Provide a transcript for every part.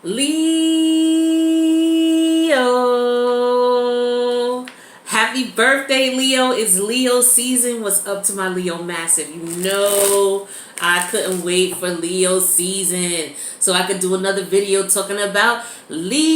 Leo. Happy birthday, Leo. It's Leo season. What's up to my Leo massive? You know I couldn't wait for Leo season so I could do another video talking about Leo.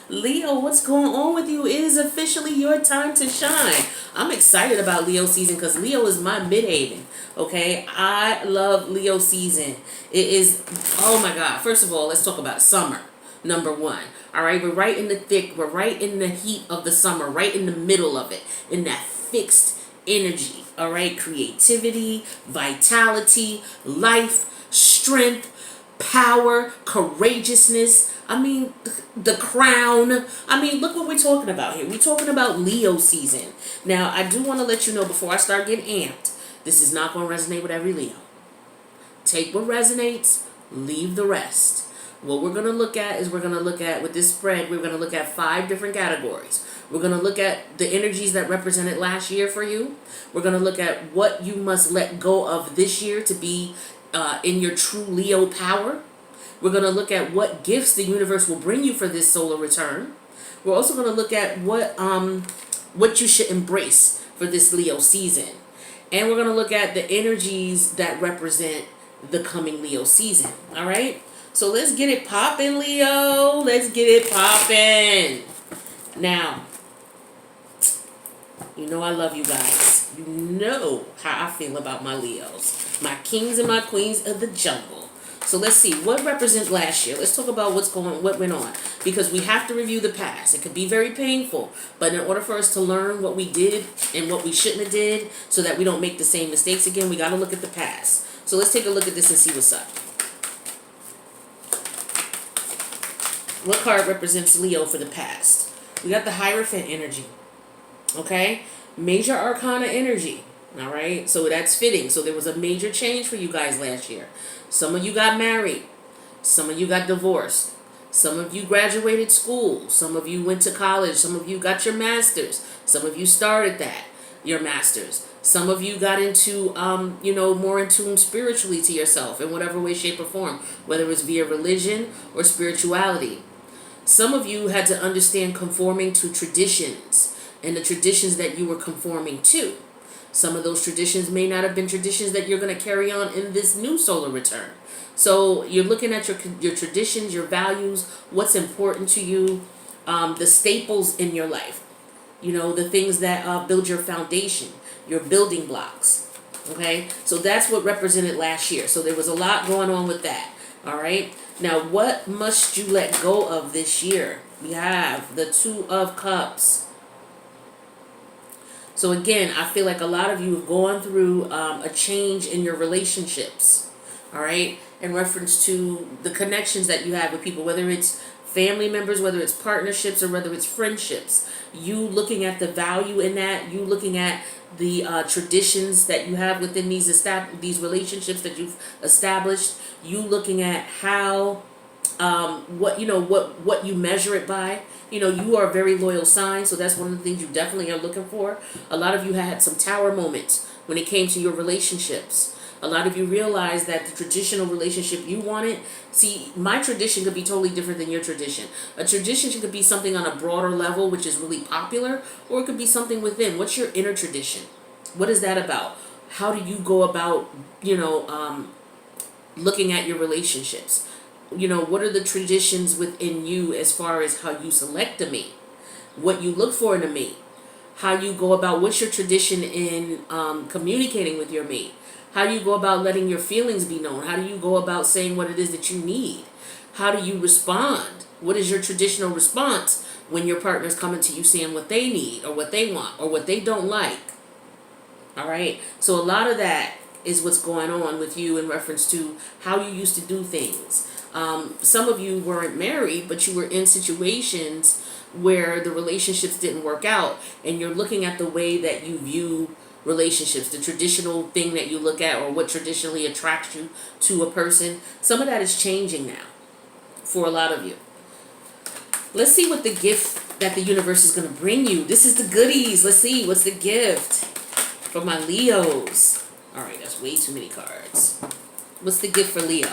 Leo, what's going on with you? It is officially your time to shine. I'm excited about Leo season because Leo is my midhaven. Okay, I love Leo season. It is, oh my God. First of all, let's talk about summer. Number one. All right, we're right in the thick, we're right in the heat of the summer, right in the middle of it, in that fixed energy. All right, creativity, vitality, life, strength, power, courageousness. I mean, the crown. I mean, look what we're talking about here. We're talking about Leo season. Now, I do want to let you know before I start getting amped, this is not going to resonate with every Leo. Take what resonates, leave the rest. What we're going to look at is with this spread, we're going to look at 5 different categories. We're going to look at the energies that represented last year for you. We're going to look at what you must let go of this year to be in your true Leo power. We're going to look at what gifts the universe will bring you for this solar return. We're also going to look at what you should embrace for this Leo season. And we're going to look at the energies that represent the coming Leo season. All right? So let's get it popping, Leo. Let's get it popping. Now, you know I love you guys. You know how I feel about my Leos. My kings and my queens of the jungle. So let's see what represents last year. Let's talk about what went on, because we have to review the past. It could be very painful, but in order for us to learn what we did and what we shouldn't have did, so that we don't make the same mistakes again, we got to look at the past. So let's take a look at this and see what's up. What card represents Leo for the past? We got the Hierophant energy. Okay? Major Arcana energy. All right? So that's fitting. So there was a major change for you guys last year. Some of you got married. Some of you got divorced. Some of you graduated school. Some of you went to college. Some of you got your master's. Some of you started your master's. Some of you got into, more in tune spiritually to yourself in whatever way, shape, or form, whether it's via religion or spirituality. Some of you had to understand conforming to traditions and the traditions that you were conforming to. Some of those traditions may not have been traditions that you're going to carry on in this new solar return. So you're looking at your traditions, your values, what's important to you, the staples in your life. The things that build your foundation, your building blocks. Okay? So that's what represented last year. So there was a lot going on with that. All right? Now, what must you let go of this year? We have the 2 of Cups. So again, I feel like a lot of you have gone through a change in your relationships. All right? In reference to the connections that you have with people, whether it's family members, whether it's partnerships, or whether it's friendships. You looking at the value in that, you looking at the traditions that you have within these relationships that you've established, you looking at how what you measure it by. You are a very loyal sign, so that's one of the things you definitely are looking for. A lot of you had some tower moments when it came to your relationships. A lot of you realized that the traditional relationship you wanted, see, my tradition could be totally different than your tradition. A tradition could be something on a broader level, which is really popular, or it could be something within. What's your inner tradition? What is that about? How do you go about, looking at your relationships? What are the traditions within you as far as how you select a mate? What you look for in a mate? How you go about, what's your tradition in communicating with your mate? How do you go about letting your feelings be known? How do you go about saying what it is that you need? How do you respond? What is your traditional response when your partner's coming to you saying what they need or what they want or what they don't like? All right? So a lot of that is what's going on with you in reference to how you used to do things. Some of you weren't married, but you were in situations where the relationships didn't work out, and you're looking at the way that you view relationships, the traditional thing that you look at, or what traditionally attracts you to a person. Some of that is changing now for a lot of you. Let's see what the gift that the universe is going to bring you. This is the goodies. Let's see what's the gift for my Leos. All right, that's way too many cards. What's the gift for Leo?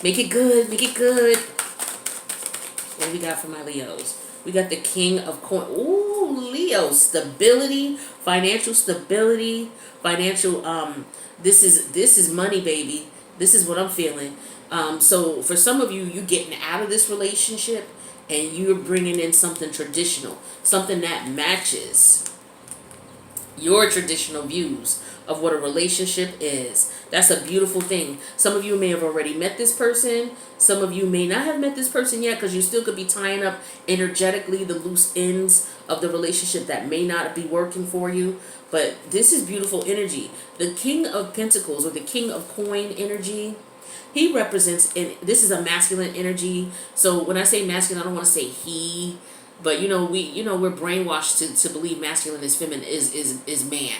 Make it good. Make it good. What do we got for my Leos? We got the King of Coins. Ooh, Leo. Stability. Financial stability. Financial, this is money, baby. This is what I'm feeling. So for some of you, you're getting out of this relationship and you're bringing in something traditional. Something that matches your traditional views of what a relationship is. That's a beautiful thing. Some of you may have already met this person. Some of you may not have met this person yet, because you still could be tying up energetically the loose ends of the relationship that may not be working for you. But this is beautiful energy. The King of Pentacles, or the King of Coin energy, he represents, and this is a masculine energy. So when I say masculine, I don't want to say he, but we're brainwashed to believe masculine is feminine, is man.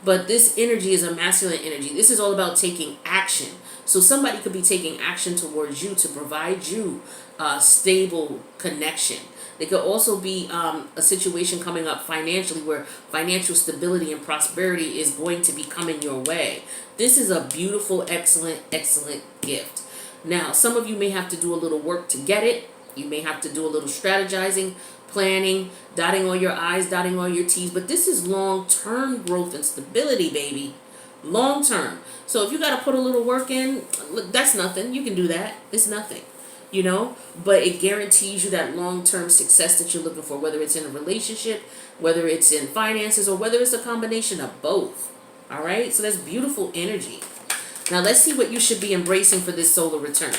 But this energy is a masculine energy. This is all about taking action. So somebody could be taking action towards you to provide you a stable connection. There could also be a situation coming up financially where financial stability and prosperity is going to be coming your way. This is a beautiful, excellent, excellent gift. Now, some of you may have to do a little work to get it. You may have to do a little strategizing, planning, dotting all your I's, dotting all your T's. But this is long-term growth and stability, baby. Long-term. So if you got to put a little work in, look, that's nothing. You can do that. It's nothing. But it guarantees you that long-term success that you're looking for, whether it's in a relationship, whether it's in finances, or whether it's a combination of both. All right? So that's beautiful energy. Now let's see what you should be embracing for this solar return.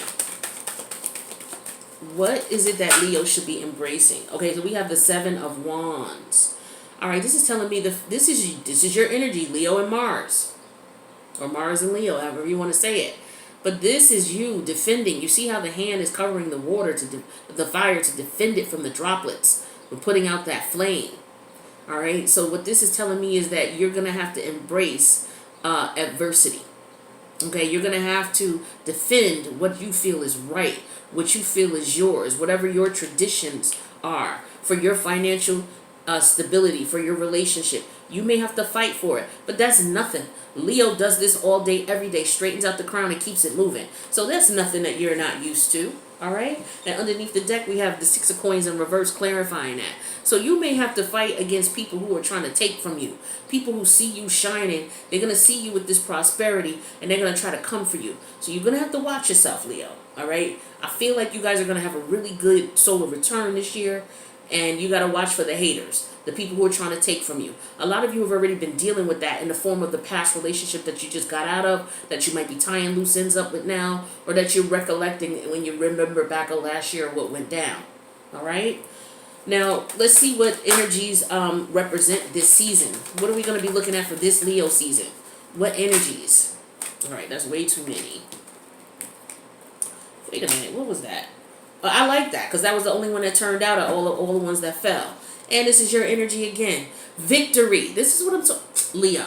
What is it that Leo should be embracing? Okay, so we have the Seven of Wands. All right, this is telling me this is your energy, Leo and Mars, or Mars and Leo, however you want to say it. But this is you defending. You see how the hand is covering the water, the fire, to defend it from the droplets, from putting out that flame. All right, so what this is telling me is that you're going to have to embrace adversity. Okay, you're going to have to defend what you feel is right, what you feel is yours, whatever your traditions are for your financial stability, for your relationship. You may have to fight for it, but that's nothing. Leo does this all day, every day, straightens out the crown and keeps it moving. So that's nothing that you're not used to. All right. Now underneath the deck, we have the Six of Coins in reverse, clarifying that. So you may have to fight against people who are trying to take from you. People who see you shining, they're going to see you with this prosperity, and they're going to try to come for you. So you're going to have to watch yourself, Leo. All right. I feel like you guys are going to have a really good solar return this year. And you got to watch for the haters, the people who are trying to take from you. A lot of you have already been dealing with that in the form of the past relationship that you just got out of, that you might be tying loose ends up with now, or that you're recollecting when you remember back of last year what went down. All right? Now, let's see what energies represent this season. What are we going to be looking at for this Leo season? What energies? All right, that's way too many. Wait a minute, what was that? I like that, because that was the only one that turned out of all the ones that fell. And this is your energy again. Victory. This is what I'm talking. Leo,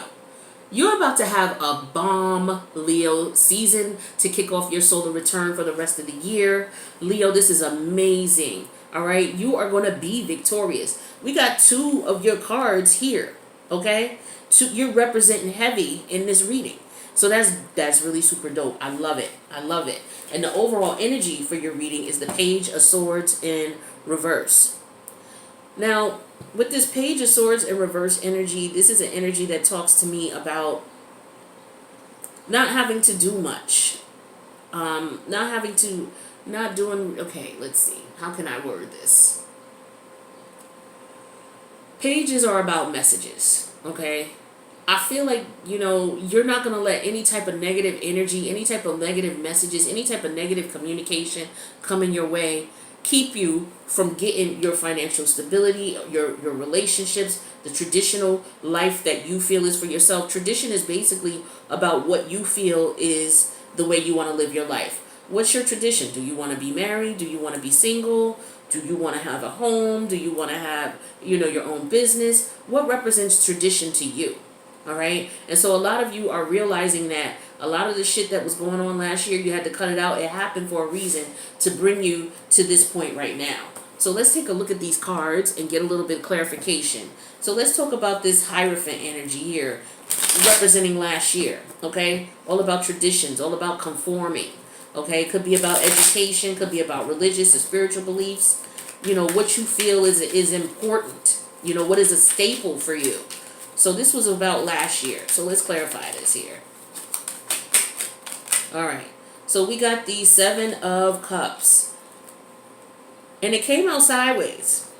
you're about to have a bomb Leo season to kick off your solar return for the rest of the year. Leo, this is amazing. All right, you are going to be victorious. We got two of your cards here. Okay, you're representing heavy in this reading. So that's really super dope. I love it. I love it. And the overall energy for your reading is the Page of Swords in reverse. Now, with this Page of Swords in reverse energy, this is an energy that talks to me about not having to do much. Okay, let's see. How can I word this? Pages are about messages, okay? I feel like, you're not going to let any type of negative energy, any type of negative messages, any type of negative communication come in your way, keep you from getting your financial stability, your relationships, the traditional life that you feel is for yourself. Tradition is basically about what you feel is the way you want to live your life. What's your tradition? Do you want to be married? Do you want to be single? Do you want to have a home? Do you want to have, your own business? What represents tradition to you? All right. And so a lot of you are realizing that a lot of the shit that was going on last year, you had to cut it out. It happened for a reason to bring you to this point right now. So let's take a look at these cards and get a little bit of clarification. So let's talk about this Hierophant energy here representing last year. Okay. All about traditions, all about conforming. Okay, it could be about education, could be about religious or spiritual beliefs. What you feel is important. What is a staple for you. So this was about last year. So let's clarify this here. All right. So we got the 7 of Cups. And it came out sideways.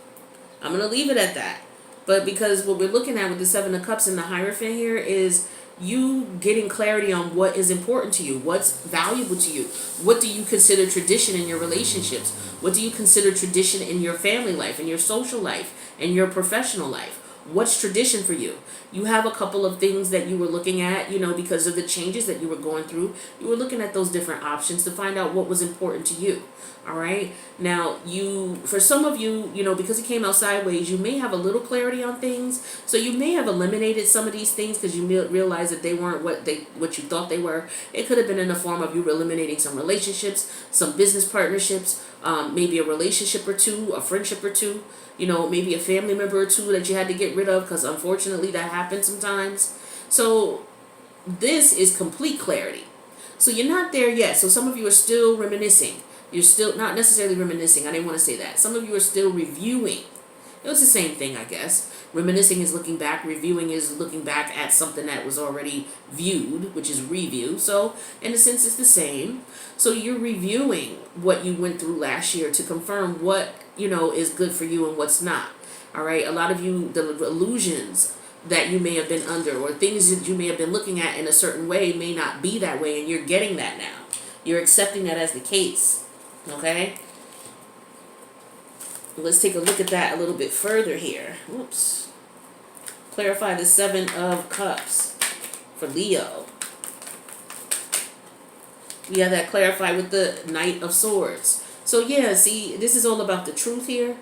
I'm going to leave it at that. But because what we're looking at with the 7 of Cups and the Hierophant here is you getting clarity on what is important to you, what's valuable to you. What do you consider tradition in your relationships? What do you consider tradition in your family life, in your social life, in your professional life? What's tradition for you? You have a couple of things that you were looking at, because of the changes that you were going through. You were looking at those different options to find out what was important to you. All right. Now, for some of you, because it came out sideways, you may have a little clarity on things. So you may have eliminated some of these things because you realize that they weren't what you thought they were. It could have been in the form of you eliminating some relationships, some business partnerships, maybe a relationship or two, a friendship or two. Maybe a family member or two that you had to get rid of because unfortunately that happens sometimes. So this is complete clarity. So you're not there yet. So some of you are still reminiscing. You're still not necessarily reminiscing. I didn't want to say that. Some of you are still reviewing. It was the same thing, I guess. Reminiscing is looking back. Reviewing is looking back at something that was already viewed, which is review. So in a sense, it's the same. So you're reviewing what you went through last year to confirm what, is good for you and what's not. All right. A lot of you, the illusions that you may have been under or things that you may have been looking at in a certain way may not be that way. And you're getting that now. You're accepting that as the case. Okay. Let's take a look at that a little bit further here. Oops. Clarify the 7 of Cups for Leo. We have that clarified with the Knight of Swords. So yeah, see, this is all about the truth here.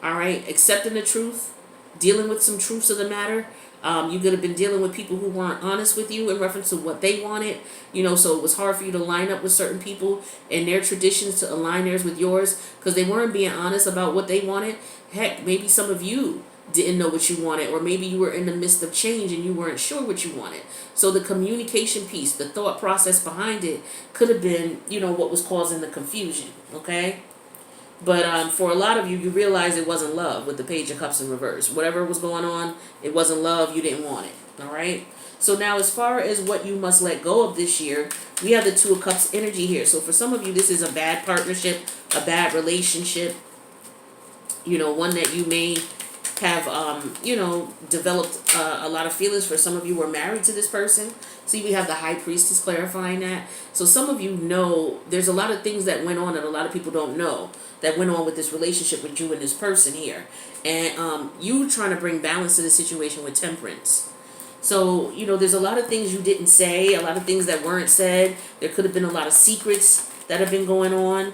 All right, accepting the truth, dealing with some truths of the matter. You could have been dealing with people who weren't honest with you in reference to what they wanted. So it was hard for you to line up with certain people and their traditions to align theirs with yours because they weren't being honest about what they wanted. Heck, maybe some of you didn't know what you wanted, or maybe you were in the midst of change and you weren't sure what you wanted. So the communication piece, the thought process behind it could have been, what was causing the confusion. Okay. But for a lot of you, you realize it wasn't love with the Page of Cups in reverse. Whatever was going on, it wasn't love. You didn't want it. All right. So now as far as what you must let go of this year, we have the 2 of Cups energy here. So for some of you, this is a bad partnership, a bad relationship, one that you may have, developed a lot of feelings for. Some of you were married to this person. See, we have the High Priestess clarifying that. So some of you know there's a lot of things that went on that a lot of people don't know that went on with this relationship with you and this person here. And you trying to bring balance to the situation with Temperance. So, there's a lot of things you didn't say, a lot of things that weren't said. There could have been a lot of secrets that have been going on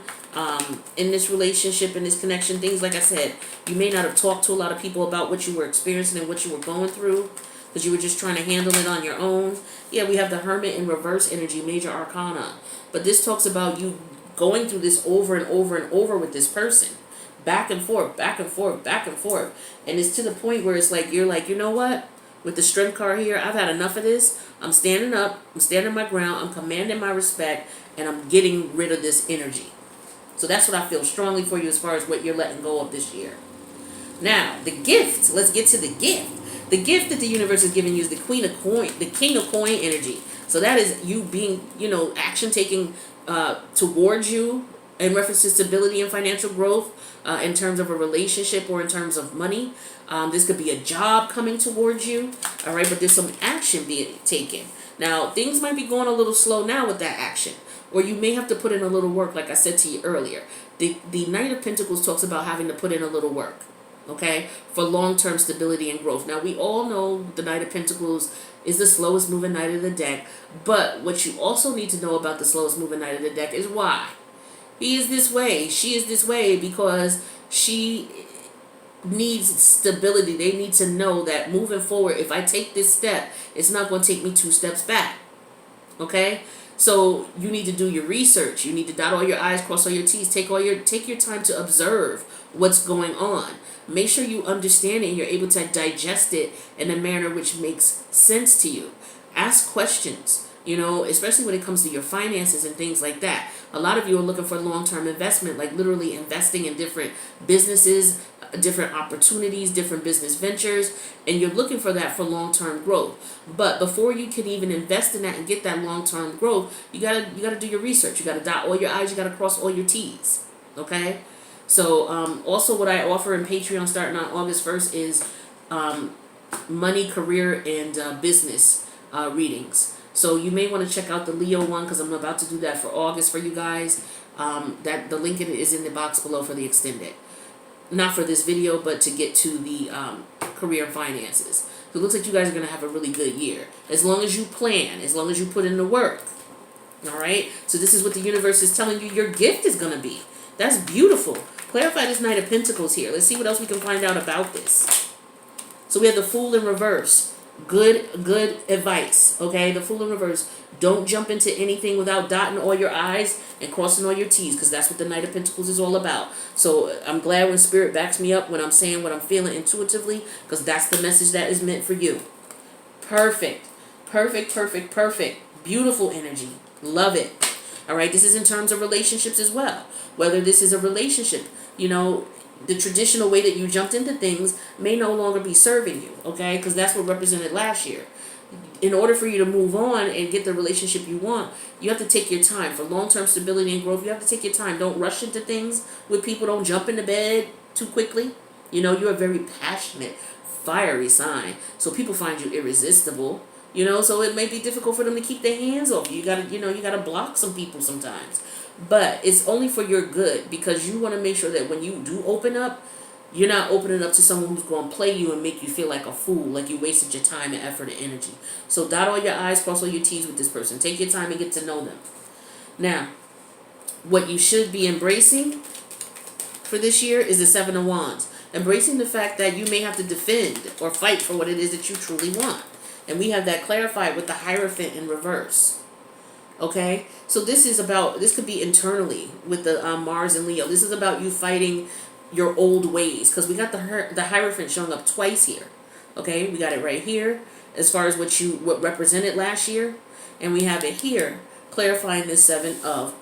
in this relationship, in this connection. Things, like I said, you may not have talked to a lot of people about what you were experiencing and what you were going through because you were just trying to handle it on your own. Yeah, we have the Hermit in reverse energy, major arcana. But this talks about you going through this over and over and over with this person. Back and forth, back and forth, back and forth. And it's to the point where it's like, you're like, you know what? With the Strength card here, I've had enough of this. I'm standing up. I'm standing my ground. I'm commanding my respect. And I'm getting rid of this energy. So that's what I feel strongly for you as far as what you're letting go of this year. Now, the gift. Let's get to the gift. The gift that the universe is giving you is the Queen of Coin, the King of Coin energy. So that is you being, action taking towards you in reference to stability and financial growth in terms of a relationship or in terms of money. This could be a job coming towards you. All right, but there's some action being taken. Now, things might be going a little slow now with that action. Or you may have to put in a little work, like I said to you earlier. The Knight of Pentacles talks about having to put in a little work. Okay, for long-term stability and growth. Now, we all know the Knight of Pentacles is the slowest moving Knight of the deck. But what you also need to know about the slowest moving Knight of the deck is why. He is this way. She is this way because she needs stability. They need to know that moving forward, if I take this step, it's not going to take me 2 steps back. Okay? So you need to do your research. You need to dot all your I's, cross all your T's. Take your time to observe what's going on. Make sure you understand it and you're able to digest it in a manner which makes sense to you. Ask questions. you know, especially when it comes to your finances and things like that. A lot of you are looking for long-term investment, like literally investing in different businesses, different opportunities, different business ventures, and you're looking for that for long-term growth. But before you can even invest in that and get that long-term growth, you gotta do your research. You gotta dot all your I's, you gotta cross all your T's. Okay? So also what I offer in Patreon starting on August 1st is money, career, and business readings. So you may want to check out the Leo one because I'm about to do that for August for you guys. That the link is in the box below for the extended. Not for this video, but to get to the career and finances. So it looks like you guys are going to have a really good year. As long as you plan, as long as you put in the work. All right? So this is what the universe is telling you your gift is going to be. That's beautiful. Clarify this Knight of Pentacles here. Let's see what else we can find out about this. So we have the Fool in reverse. Good advice, okay? The Fool in reverse. Don't jump into anything without dotting all your I's and crossing all your T's, because that's what the Knight of Pentacles is all about. So I'm glad when Spirit backs me up when I'm saying what I'm feeling intuitively, because that's the message that is meant for you. Perfect. Perfect, perfect, perfect. Beautiful energy. Love it. All right, this is in terms of relationships as well. Whether this is a relationship, you know, the traditional way that you jumped into things may no longer be serving you, okay? Because that's what represented last year. In order for you to move on and get the relationship you want, you have to take your time. For long-term stability and growth, you have to take your time. Don't rush into things with people. Don't jump into bed too quickly. You know, you're a very passionate, fiery sign. So people find you irresistible. You know, so it may be difficult for them to keep their hands off you. You gotta block some people sometimes. But it's only for your good, because you want to make sure that when you do open up, you're not opening up to someone who's going to play you and make you feel like a fool, like you wasted your time and effort and energy. So dot all your I's, cross all your T's with this person. Take your time and get to know them. Now, what you should be embracing for this year is the Seven of Wands. Embracing the fact that you may have to defend or fight for what it is that you truly want. And we have that clarified with the Hierophant in reverse. Okay, so this could be internally with the Mars and Leo. This is about you fighting your old ways, because we got the Hierophant showing up twice here. Okay, we got it right here as far as what represented last year, and we have it here clarifying this Seven of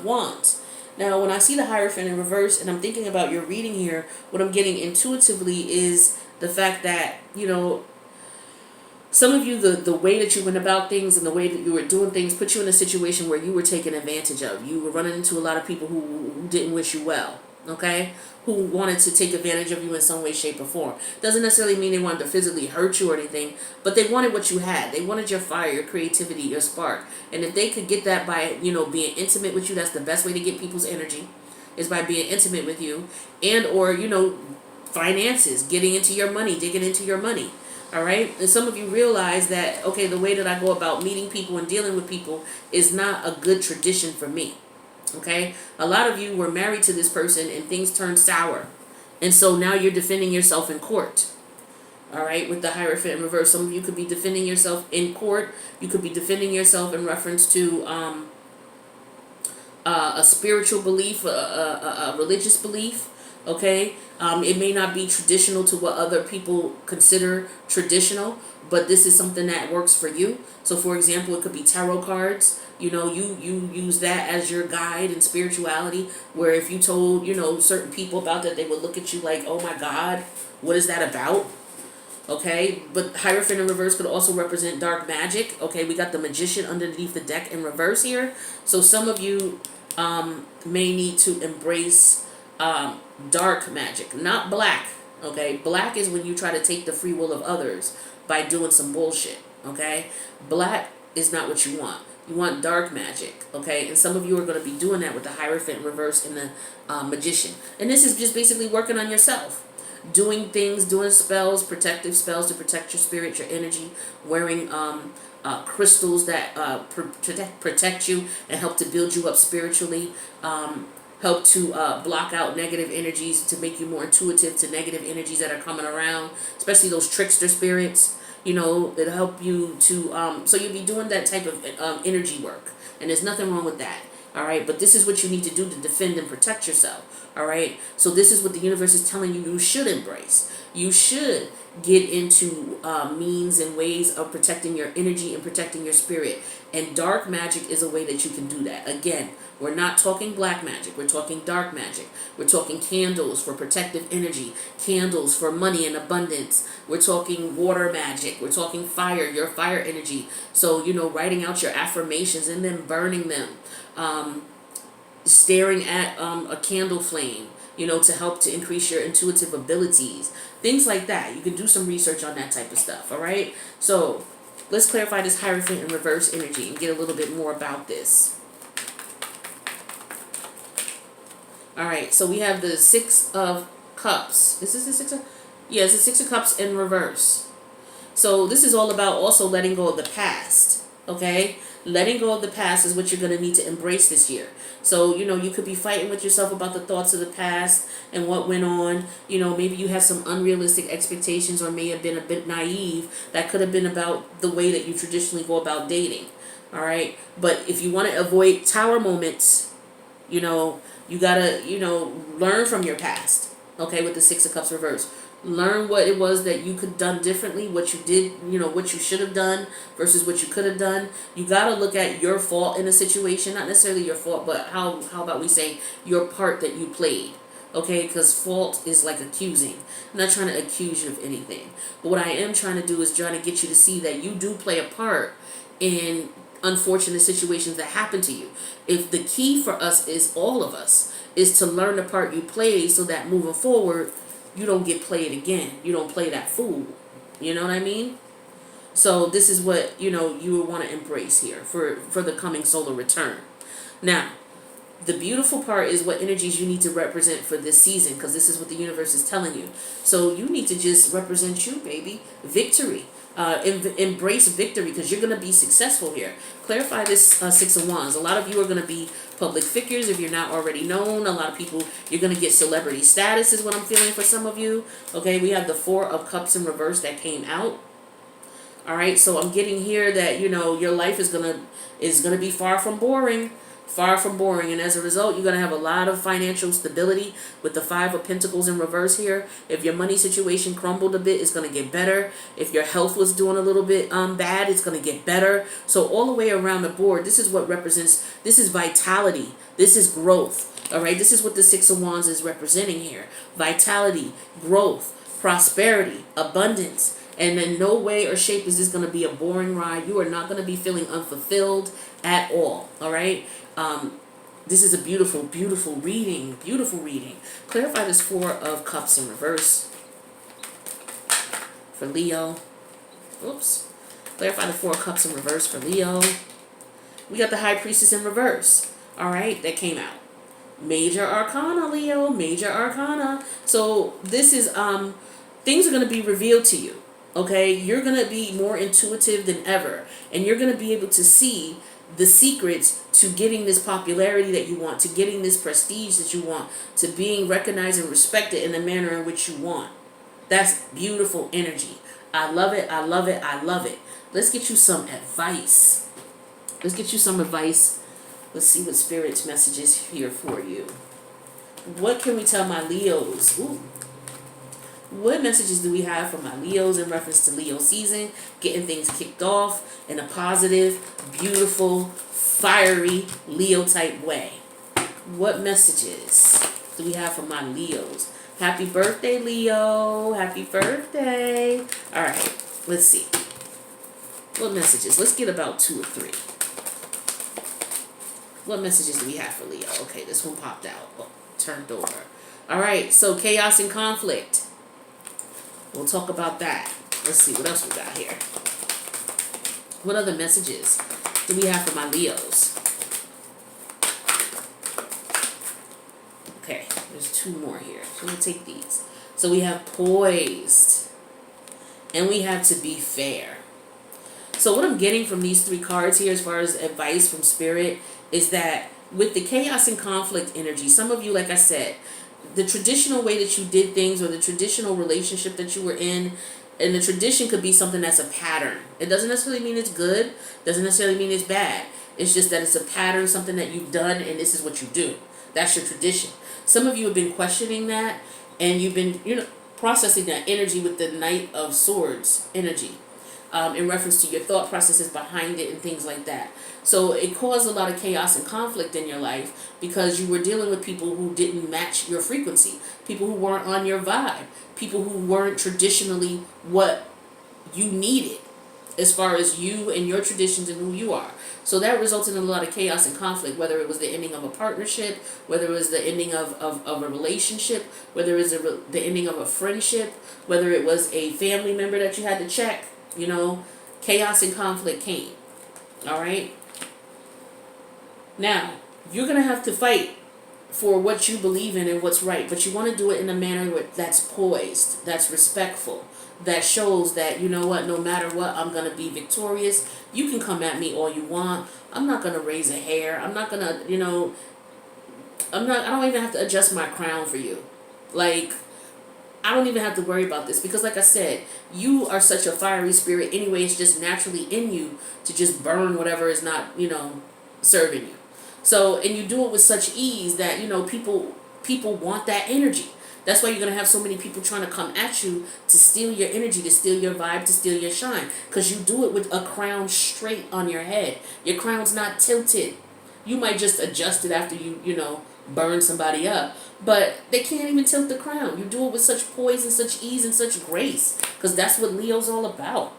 Wands. Now, when I see the Hierophant in reverse and I'm thinking about your reading here, what I'm getting intuitively is the fact that, you know, some of you, the way that you went about things and the way that you were doing things put you in a situation where you were taken advantage of. You were running into a lot of people who didn't wish you well, okay? Who wanted to take advantage of you in some way, shape, or form. Doesn't necessarily mean they wanted to physically hurt you or anything, but they wanted what you had. They wanted your fire, your creativity, your spark. And if they could get that by, you know, being intimate with you, that's the best way to get people's energy, is by being intimate with you. And or, you know, finances, getting into your money, digging into your money. All right. And some of you realize that, okay, the way that I go about meeting people and dealing with people is not a good tradition for me. Okay. A lot of you were married to this person and things turned sour. And so now you're defending yourself in court. All right. With the Hierophant in reverse, some of you could be defending yourself in court. You could be defending yourself in reference to a spiritual belief, a religious belief. Okay, it may not be traditional to what other people consider traditional, but this is something that works for you. So, for example, it could be tarot cards. You know, you use that as your guide in spirituality, where if you told, you know, certain people about that, they would look at you like, oh my God, what is that about? Okay, but Hierophant in reverse could also represent dark magic. Okay, we got the Magician underneath the deck in reverse here. So some of you may need to embrace dark magic, not black. Okay, black is when you try to take the free will of others by doing some bullshit. Okay, black is not what you want. You want dark magic. Okay, and some of you are going to be doing that with the Hierophant in reverse and the Magician. And this is just basically working on yourself, doing things, doing spells, protective spells to protect your spirit, your energy, wearing crystals that protect you and help to build you up spiritually. Help to block out negative energies, to make you more intuitive to negative energies that are coming around, especially those trickster spirits. You know, it'll help you to, so you'll be doing that type of energy work. And there's nothing wrong with that. All right. But this is what you need to do to defend and protect yourself. All right. So this is what the universe is telling you should embrace. You should get into means and ways of protecting your energy and protecting your spirit. And dark magic is a way that you can do that. Again, we're not talking black magic. We're talking dark magic. We're talking candles for protective energy, candles for money and abundance. We're talking water magic. We're talking fire, your fire energy. So, writing out your affirmations and then burning them. Staring at a candle flame, to help to increase your intuitive abilities. Things like that. You can do some research on that type of stuff, all right? So let's clarify this Hierophant in reverse energy and get a little bit more about this. All right, so we have the Six of Cups. Is this the Six of? Yeah, it's the Six of Cups in reverse. So this is all about also letting go of the past, okay? Letting go of the past is what you're going to need to embrace this year. So, you could be fighting with yourself about the thoughts of the past and what went on. Maybe you had some unrealistic expectations or may have been a bit naive. That could have been about the way that you traditionally go about dating, all right? But if you want to avoid tower moments, you got to, learn from your past, okay, with the Six of Cups reverse. Learn what it was that you could have done differently, what you did, what you should have done versus what you could have done. You got to look at your fault in a situation, not necessarily your fault, but how about we say your part that you played, okay? Because fault is like accusing. I'm not trying to accuse you of anything. But what I am trying to do is trying to get you to see that you do play a part in unfortunate situations that happen to you. If the key for us is all of us is to learn the part you played so that moving forward, you don't get played again. You don't play that fool. You know what I mean? So this is what, you would want to embrace here for the coming solar return. Now, the beautiful part is what energies you need to represent for this season, because this is what the universe is telling you. So you need to just represent you, baby. Victory. Embrace victory, because you're going to be successful here. Clarify this Six of Wands. A lot of you are going to be public figures if you're not already known. A lot of people, you're going to get celebrity status is what I'm feeling for some of you. Okay, we have the Four of Cups in reverse that came out. All right, so I'm getting here that, your life is going to be far from boring. Far from boring, and as a result, you're going to have a lot of financial stability with the Five of Pentacles in reverse here. If your money situation crumbled a bit, it's going to get better. If your health was doing a little bit bad, it's going to get better. So all the way around the board, this is what represents, this is vitality. This is growth. All right, this is what the Six of Wands is representing here. Vitality, growth, prosperity, abundance. And in no way or shape is this going to be a boring ride. You are not going to be feeling unfulfilled at all. All right. This is a beautiful, beautiful reading. Beautiful reading. Clarify this Four of Cups in reverse for Leo. Oops. Clarify the Four of Cups in reverse for Leo. We got the High Priestess in reverse. All right. That came out. Major Arcana, Leo. Major Arcana. So this is, things are going to be revealed to you. Okay. You're going to be more intuitive than ever. And you're going to be able to see the secrets to getting this popularity that you want, to getting this prestige that you want, to being recognized and respected in the manner in which you want. That's beautiful energy. I love it. I love it. I love it. Let's get you some advice. Let's get you some advice. Let's see what Spirit's message is here for you. What can we tell my Leos? Ooh. What messages do we have for my Leos in reference to Leo season? Getting things kicked off in a positive, beautiful, fiery, Leo type way. What messages do we have for my Leos? Happy birthday, Leo. Happy birthday. All right, let's see. What messages? Let's get about 2 or 3. What messages do we have for Leo? Okay, this one popped out. Oh, turned over. All right, so chaos and conflict. We'll talk about that. Let's see what else we got here. What other messages do we have for my Leos? Okay, there's 2 more here. So we'll take these. So we have poised. And we have to be fair. So what I'm getting from these 3 cards here as far as advice from Spirit is that with the chaos and conflict energy, some of you, like I said, the traditional way that you did things or the traditional relationship that you were in, and the tradition could be something that's a pattern. It doesn't necessarily mean it's good, doesn't necessarily mean it's bad. It's just that it's a pattern, something that you've done, and this is what you do. That's your tradition. Some of you have been questioning that, and you've been, processing that energy with the Knight of Swords energy, in reference to your thought processes behind it and things like that. So it caused a lot of chaos and conflict in your life because you were dealing with people who didn't match your frequency, people who weren't on your vibe, people who weren't traditionally what you needed as far as you and your traditions and who you are. So that resulted in a lot of chaos and conflict, whether it was the ending of a partnership, whether it was the ending of a relationship, whether it was the ending of a friendship, whether it was a family member that you had to check, you know, chaos and conflict came. All right? Now, you're going to have to fight for what you believe in and what's right, but you want to do it in a manner that's poised, that's respectful, that shows that, you know what, no matter what, I'm going to be victorious. You can come at me all you want. I'm not going to raise a hair. I'm not going to, you know, I don't even have to adjust my crown for you. Like, I don't even have to worry about this because, like I said, you are such a fiery spirit anyway. It's just naturally in you to just burn whatever is not, you know, serving you. So, and you do it with such ease that, you know, people want that energy. That's why you're going to have so many people trying to come at you to steal your energy, to steal your vibe, to steal your shine. Because you do it with a crown straight on your head. Your crown's not tilted. You might just adjust it after you know, burn somebody up. But they can't even tilt the crown. You do it with such poise and such ease and such grace. Because that's what Leo's all about.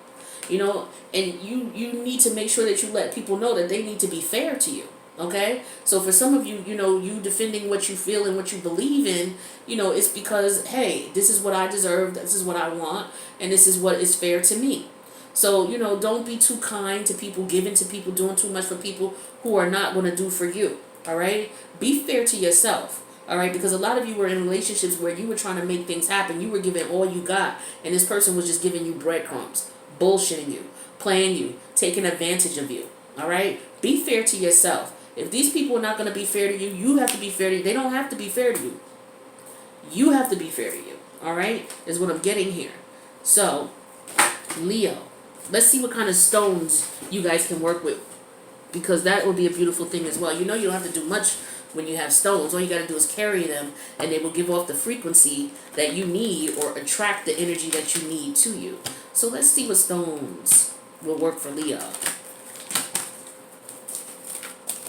You know, and you need to make sure that you let people know that they need to be fair to you. Okay? So for some of you, you know, you defending what you feel and what you believe in, you know, it's because, hey, this is what I deserve, this is what I want, and this is what is fair to me. So, you know, don't be too kind to people, giving to people, doing too much for people who are not going to do for you. All right? Be fair to yourself. All right? Because a lot of you were in relationships where you were trying to make things happen. You were giving all you got, and this person was just giving you breadcrumbs, bullshitting you, playing you, taking advantage of you. All right? Be fair to yourself. If these people are not going to be fair to you, you have to be fair to you. They don't have to be fair to you. You have to be fair to you. All right? Is what I'm getting here. So, Leo, let's see what kind of stones you guys can work with. Because that will be a beautiful thing as well. You know you don't have to do much when you have stones. All you got to do is carry them, and they will give off the frequency that you need or attract the energy that you need to you. So let's see what stones will work for Leo.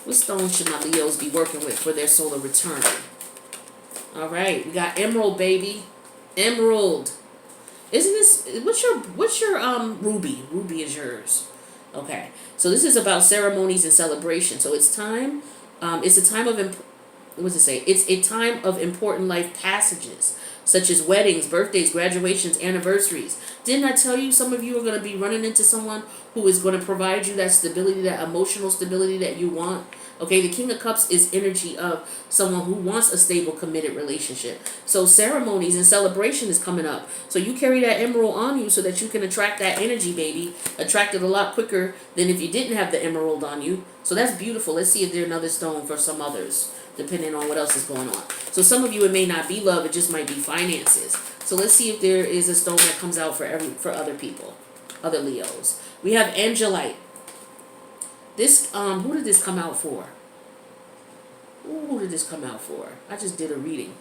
What stones should my Leos be working with for their solar return? All right, we got emerald, baby. Emerald. Isn't this, what's your ruby? Ruby is yours. Okay. So this is about ceremonies and celebration. So it's time, it's a time of, what does it say? It's a time of important life passages, such as weddings, birthdays, graduations, anniversaries. Didn't I tell you some of you are going to be running into someone who is going to provide you that stability, that emotional stability that you want? Okay, the King of Cups is energy of someone who wants a stable, committed relationship. So ceremonies and celebration is coming up. So you carry that emerald on you so that you can attract that energy, baby. Attract it a lot quicker than if you didn't have the emerald on you. So that's beautiful. Let's see if there's another stone for some others, depending on what else is going on. So some of you, it may not be love, it just might be finances. So let's see if there is a stone that comes out for other people, other Leos. We have Angelite. This, who did this come out for? Ooh, who did this come out for? I just did a reading.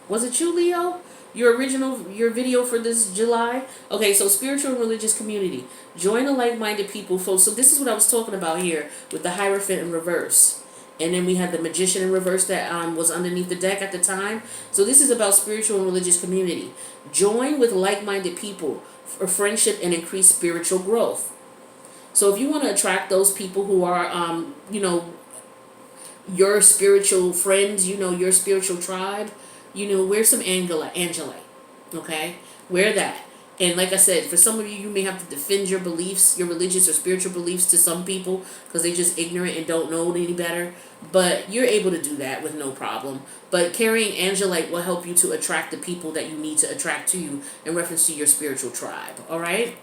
Was it you, Leo? Your video for this July? Okay, so spiritual and religious community. Join a like-minded people. So this is what I was talking about here with the Hierophant in reverse. And then we had the Magician in reverse that was underneath the deck at the time. So this is about spiritual and religious community. Join with like-minded people for friendship and increased spiritual growth. So if you want to attract those people who are, you know, your spiritual friends, you know, your spiritual tribe, you know, wear some Angelite, okay? Wear that. And like I said, for some of you, you may have to defend your beliefs, your religious or spiritual beliefs to some people because they're just ignorant and don't know any better. But you're able to do that with no problem. But carrying Angelite will help you to attract the people that you need to attract to you in reference to your spiritual tribe, all right?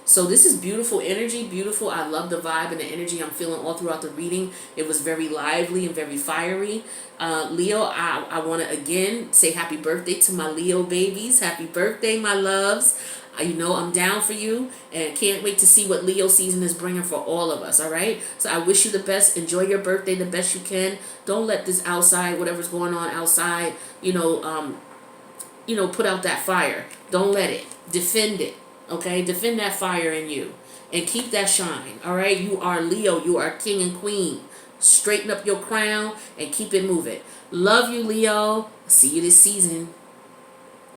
So this is beautiful energy, beautiful. I love the vibe and the energy I'm feeling all throughout the reading. It was very lively and very fiery. Leo, I want to again say happy birthday to my Leo babies. Happy birthday, my loves. You know I'm down for you and can't wait to see what Leo season is bringing for all of us, all right? So I wish you the best. Enjoy your birthday the best you can. Don't let this outside, whatever's going on outside, put out that fire. Don't let it. Defend it. Okay? Defend that fire in you. And keep that shine. All right? You are Leo. You are king and queen. Straighten up your crown and keep it moving. Love you, Leo. See you this season.